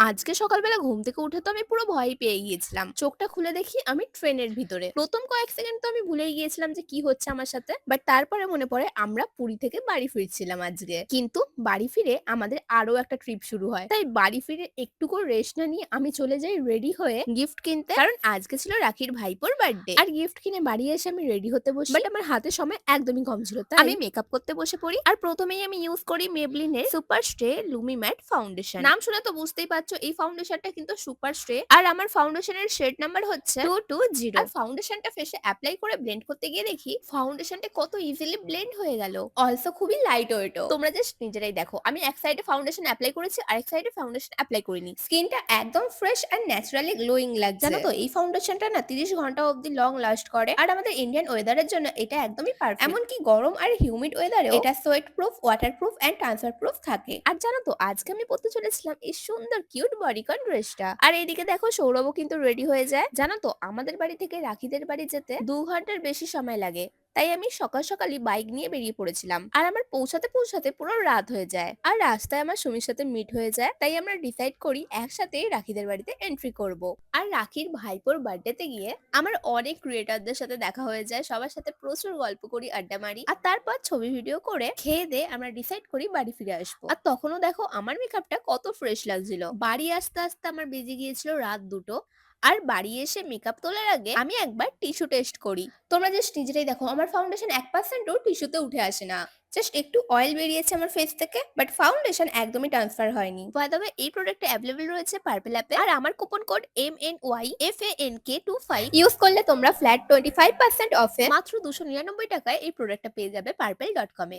আজকে সকালবেলা ঘুম থেকে উঠে তো আমি পুরো ভয় পেয়ে গিয়েছিলাম। চোখটা খুলে দেখি আমি ট্রেনের ভিতরে। ১ম কয়েক সেকেন্ড তো আমি ভুলেই গিয়েছিলাম যে কি হচ্ছে আমার সাথে। বাট তারপরে মনে পড়ে আমরা পুরী থেকে বাড়ি ফিরছিলাম আজকে। কিন্তু বাড়ি ফিরে আমাদের আরো একটা ট্রিপ শুরু হয়। তাই বাড়ি ফিরে একটুকু রেস্ট না নিয়ে আমি চলে যাই রেডি হয়ে গিফট কিনতে। কারণ আজকে ছিল রাখির ভাইপোর বার্থডে। আর গিফট কিনে বাড়ি এসে আমি রেডি হতে বসি। বাট আমার হাতে সময় একদমই কম ছিল। তাই আমি মেকআপ করতে বসে পড়ি। আর ১ম এই আমি ইউজ করি Maybelline এর সুপার স্টে লুমি ম্যাট ফাউন্ডেশন। নাম শুনে তো বুঝতেই পারছো এই ফাউন্ডেশনটা কিন্তু সুপার স্ট্রে। আর আমার ফাউন্ডেশনের শেড নাম্বার হচ্ছে 220। আর ফাউন্ডেশনটা ফেসে অ্যাপ্লাই করে ব্লেন্ড করতে গিয়ে দেখি ফাউন্ডেশনটা কত ইজিলি ব্লেন্ড হয়ে গেল। অলসো খুবই লাইট ওয়েটও। তোমরা জাস্ট নিজেরাই দেখো আমি এক সাইডে ফাউন্ডেশন অ্যাপ্লাই করেছি আর এক সাইডে ফাউন্ডেশন অ্যাপ্লাই করিনি। স্কিনটা একদম ফ্রেশ আর ন্যাচারালি গ্লোয়িং লাগছে। জানো তো এই ফাউন্ডেশনটা না 30 ঘন্টা অবধি লং লাস্ট করে। আর আমাদের ইন্ডিয়ান ওয়েদারের জন্য এটা একদমই পারফেক্ট। এমনকি গরম আর হিউমিড ওয়েদারেও এটা sweat proof, water proof and transfer proof থাকে। আর জানো তো আজকে আমি পড়তে চলেছিলাম এই সুন্দর কিউট বডিকন ড্রেসটা। আর এইদিকে দেখো সৌরভও কিন্তু রেডি হয়ে যায়। জানো তো আমাদের বাড়ি থেকে রাখিদের বাড়ি যেতে 2 ঘন্টার বেশি সময় লাগে। তাই আমি সকাল সকালই বাইক নিয়ে বেরিয়ে পড়েছিলাম। আর আমার পৌঁছাতে পৌঁছাতে পুরো রাত হয়ে যায়। আর রাস্তায় আমার সুমির সাথে মিট হয়ে যায়। তাই আমরা ডিসাইড করি একসাথে রাখিদের বাড়িতে এন্ট্রি করব। আর রাখির ভাইপোর বার্থডেতে গিয়ে আমার অনেক ক্রিয়েটরদের সাথে দেখা হয়ে যায়। সবার সাথে প্রচুর গল্প করি, আড্ডা মারি। আর তারপর ছবি ভিডিও করে খেয়ে দিয়ে আমরা ডিসাইড করি বাড়ি ফিরে আসবো। আর তখনও দেখো আমার মেকআপটা কত ফ্রেশ লাগছিল। বাড়ি আসতে আসতে আমার বেজে গিয়েছিল রাত 2টো। আর বাড়ি এসে মেকআপ তোলার আগে আমি একবার টিস্যু টেস্ট করি। তোমরা জাস্ট নিজেরাই দেখো আমার ফাউন্ডেশন 1%ও টিস্যুতে উঠে আসে না। জাস্ট একটু অয়েল বেরিয়েছে আমার ফেস থেকে, বাট ফাউন্ডেশন একদমই ট্রান্সফার হয়নি। বাই দ্য ওয়ে এই প্রোডাক্টটা অ্যাভেলেবল রয়েছে পার্পল অ্যাপে। আর আমার কুপন কোড MNYFANK25 ইউজ করলে তোমরা ফ্ল্যাট 25% অফে মাত্র 299 টাকায় এই প্রোডাক্টটা পেয়ে যাবে পার্পল.com এ।